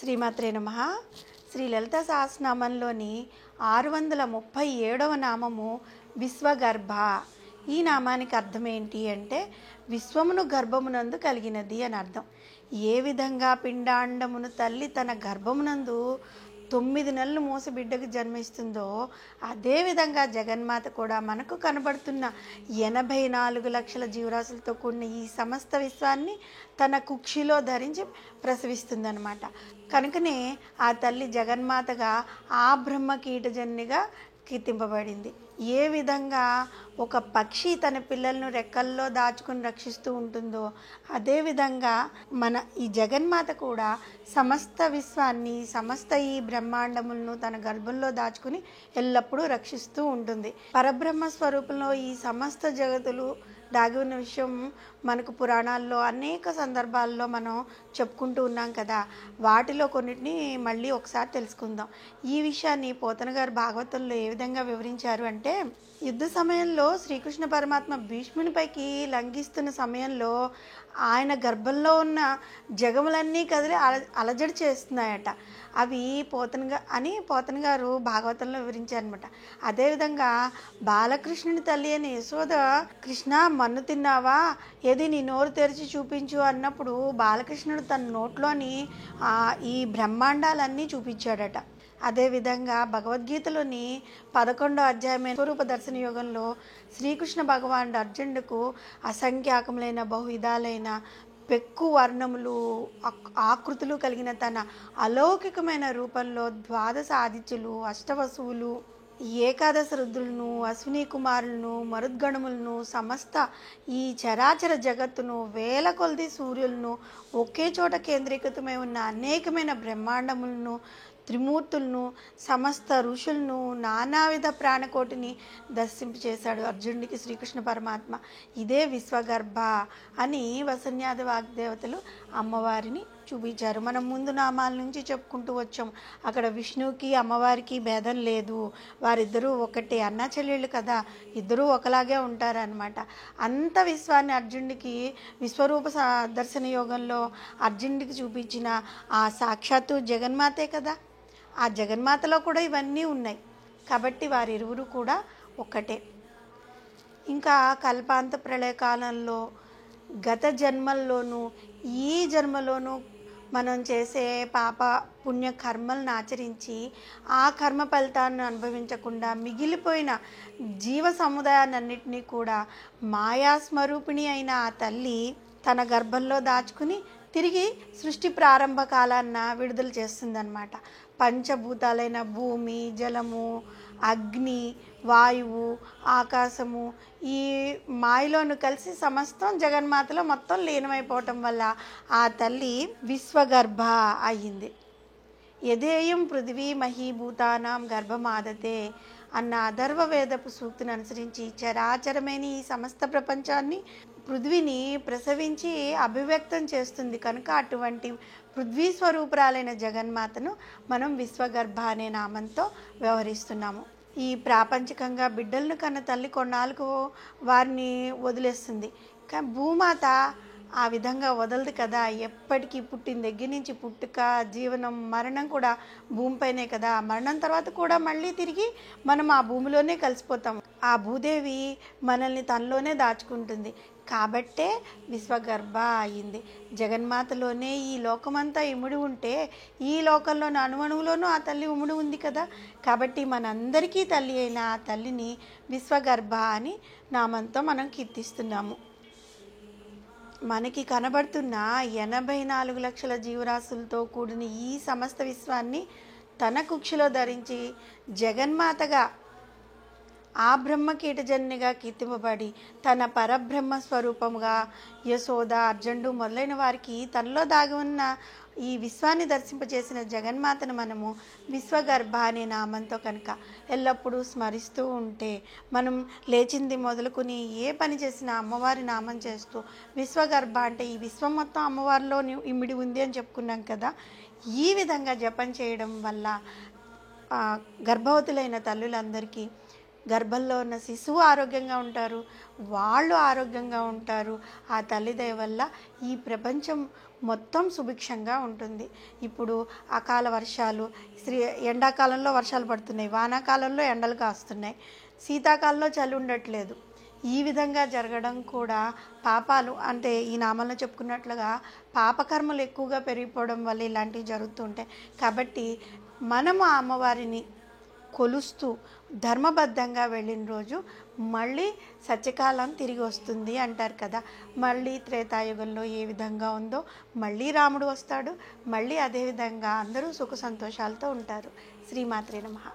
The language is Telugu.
శ్రీమాత్రే నమః. శ్రీ లలిత సహస్రనామంలోని 637వ నామము విశ్వగర్భ. ఈ నామానికి అర్థం ఏంటి అంటే విశ్వమును గర్భమునందు కలిగినది అని అర్థం. ఏ విధంగా పిండాండమును తల్లి తన గర్భమునందు 9 నెలలు మోసి బిడ్డకు జన్మిస్తుందో అదేవిధంగా జగన్మాత కూడా మనకు కనబడుతున్న 84 లక్షల జీవరాశులతో కూడిన ఈ సమస్త విశ్వాన్ని తన కుక్షిలో ధరించి ప్రసవిస్తుందన్నమాట. కనుకనే ఆ తల్లి జగన్మాతగా ఆ బ్రహ్మ కీటజన్నిగా కీర్తింపబడింది. ఏ విధంగా ఒక పక్షి తన పిల్లలను రెక్కల్లో దాచుకుని రక్షిస్తూ ఉంటుందో అదేవిధంగా మన ఈ జగన్మాత కూడా సమస్త విశ్వాన్ని సమస్త ఈ బ్రహ్మాండములను తన గర్భంలో దాచుకుని ఎల్లప్పుడూ రక్షిస్తూ ఉంటుంది. పరబ్రహ్మ స్వరూపంలో ఈ సమస్త జగతులు దాగి ఉన్న విషయం మనకు పురాణాల్లో అనేక సందర్భాల్లో మనం చెప్పుకుంటూ ఉన్నాం కదా. వాటిలో కొన్నిటిని మళ్ళీ ఒకసారి తెలుసుకుందాం. ఈ విషయాన్ని పోతన గారు భాగవతంలో ఏ విధంగా వివరించారు అంటే, యుద్ధ సమయంలో శ్రీకృష్ణ పరమాత్మ భీష్మునిపైకి లంఘిస్తున్న సమయంలో ఆయన గర్భంలో ఉన్న జగములన్నీ కదిలి అలజడి చేస్తున్నాయట. అవి పోతన గారు భాగవతంలో వివరించారనమాట. అదేవిధంగా బాలకృష్ణుని తల్లి అని యశోద, కృష్ణ మన్ను తిన్నావా, ఏది నీ నోరు తెరిచి చూపించు అన్నప్పుడు బాలకృష్ణుడు తన నోట్లోని ఈ బ్రహ్మాండాలన్నీ చూపించాడట. అదేవిధంగా భగవద్గీతలోని 11వ అధ్యాయమైన స్వరూప దర్శన యోగంలో శ్రీకృష్ణ భగవానుడు అర్జునుడికు అసంఖ్యాకములైన బహువిధాలైన పెక్కు వర్ణములు ఆకృతులు కలిగిన తన అలౌకికమైన రూపంలో 12 ఆదిత్యులు, అష్టవసువులు, ఏకాదశ రుద్రులను, అశ్విని కుమారులను, మరుద్గణములను, సమస్త ఈ చరాచర జగత్తును, వేల కొలది సూర్యులను, ఒకే చోట కేంద్రీకృతమై ఉన్న అనేకమైన బ్రహ్మాండములను, త్రిమూర్తులను, సమస్త ఋషులను, నానావిధ ప్రాణకోటిని దర్శింపచేశాడు అర్జునుడికి శ్రీకృష్ణ పరమాత్మ. ఇదే విశ్వగర్భ అని వసన్యాది వాగ్దేవతలు అమ్మవారిని చూపించారు. మనం ముందు నామాల నుంచి చెప్పుకుంటూ వచ్చాం. అక్కడ విష్ణువుకి అమ్మవారికి భేదం లేదు, వారిద్దరూ ఒకటే, అన్నా చెల్లెళ్ళు కదా, ఇద్దరూ ఒకలాగే ఉంటారనమాట. అంత విశ్వాన్ని అర్జునుడికి విశ్వరూప దర్శన యోగంలో అర్జునుడికి చూపించిన ఆ సాక్షాత్తు జగన్మాతే కదా. ఆ జగన్మాతలో కూడా ఇవన్నీ ఉన్నాయి కాబట్టి వారిరువురు కూడా ఒక్కటే. ఇంకా కల్పాంత ప్రళయకాలంలో గత జన్మల్లోనూ ఈ జన్మలోనూ మనం చేసే పాప పుణ్య కర్మలను ఆచరించి ఆ కర్మ ఫలితాన్ని అనుభవించకుండా మిగిలిపోయిన జీవ సముదాయాన్నింటినీ కూడా మాయాస్వరూపిణి అయిన ఆ తల్లి తన గర్భంలో దాచుకుని తిరిగి సృష్టి ప్రారంభ కాలాన్న విడుదల చేస్తుందన్నమాట. పంచభూతాలైన భూమి, జలము, అగ్ని, వాయువు, ఆకాశము ఈ మాయలోను కలిసి సమస్తం జగన్మాతలో మొత్తం లీనమైపోవటం వల్ల ఆ తల్లి విశ్వగర్భ అయ్యింది. యదేయం పృథివీ మహీభూతానాం గర్భమాదతే అన్న అథర్వ వేదపు సూక్తిని అనుసరించి చరాచరమైన ఈ సమస్త ప్రపంచాన్ని పృథ్వీని ప్రసవించి అభివ్యక్తం చేస్తుంది. కనుక అటువంటి పృథ్వీ స్వరూపురాలైన జగన్మాతను మనం విశ్వగర్భ అనే నామంతో వ్యవహరిస్తున్నాము. ఈ ప్రాపంచికంగా బిడ్డలను కన్న తల్లి కొన్నాళ్ళకు వారిని వదిలేస్తుంది. కానీ భూమాత ఆ విధంగా వదలదు కదా. ఎప్పటికీ పుట్టిన దగ్గర నుంచి పుట్టుక, జీవనం, మరణం కూడా భూమిపైనే కదా. మరణం తర్వాత కూడా మళ్ళీ తిరిగి మనం ఆ భూమిలోనే కలిసిపోతాం. ఆ భూదేవి మనల్ని తనలోనే దాచుకుంటుంది కాబట్టే విశ్వగర్భ అయింది. జగన్మాతలోనే ఈ లోకమంతా ఇముడి ఉంటే ఈ లోకంలోని అణువణువులోనూ ఆ తల్లి ఉముడి ఉంది కదా. కాబట్టి మనందరికీ తల్లి అయిన ఆ తల్లిని విశ్వగర్భ అని నామంతో మనం కీర్తిస్తున్నాము. మనకి కనబడుతున్న 84 లక్షల జీవరాశులతో కూడిన ఈ సమస్త విశ్వాన్ని తన కుక్షిలో ధరించి జగన్మాతగా ఆ బ్రహ్మ కీటజన్నిగా కీర్తింపబడి తన పరబ్రహ్మ స్వరూపముగా యశోద, అర్జునుడు మొదలైన వారికి తనలో దాగి ఉన్న ఈ విశ్వాన్ని దర్శింపజేసిన జగన్మాతను మనము విశ్వగర్భ అనే నామంతో కనుక ఎల్లప్పుడూ స్మరిస్తూ ఉంటే, మనం లేచింది మొదలుకొని ఏ పని చేసినా అమ్మవారి నామం చేస్తూ విశ్వగర్భ అంటే ఈ విశ్వం మొత్తం అమ్మవారిలో ఇమిడి ఉంది అని చెప్పుకున్నాం కదా. ఈ విధంగా జపం చేయడం వల్ల గర్భవతులైన తల్లులందరికీ గర్భంలో ఉన్న శిశువు ఆరోగ్యంగా ఉంటారు, వాళ్ళు ఆరోగ్యంగా ఉంటారు. ఆ తల్లి దయ వల్ల ఈ ప్రపంచం మొత్తం సుభిక్షంగా ఉంటుంది. ఇప్పుడు అకాల వర్షాలు, ఎండాకాలంలో వర్షాలు పడుతున్నాయి, వానాకాలంలో ఎండలు కాస్తున్నాయి, శీతాకాలంలో చలి ఉండట్లేదు. ఈ విధంగా జరగడం కూడా పాపాలు, అంటే ఈ నామంలో చెప్పుకున్నట్లుగా పాపకర్మలు ఎక్కువగా పెరిగిపోవడం వల్ల ఇలాంటివి జరుగుతుంటాయి. కాబట్టి మనము ఆ అమ్మవారిని కొలుస్తూ ధర్మబద్ధంగా వెళ్ళిన రోజు మళ్ళీ సత్యకాలం తిరిగి వస్తుంది అంటారు కదా. మళ్ళీ త్రేతాయుగంలో ఏ విధంగా ఉందో మళ్ళీ రాముడు వస్తాడు, మళ్ళీ అదేవిధంగా అందరూ సుఖ సంతోషాలతో ఉంటారు. శ్రీమాత్రే నమః.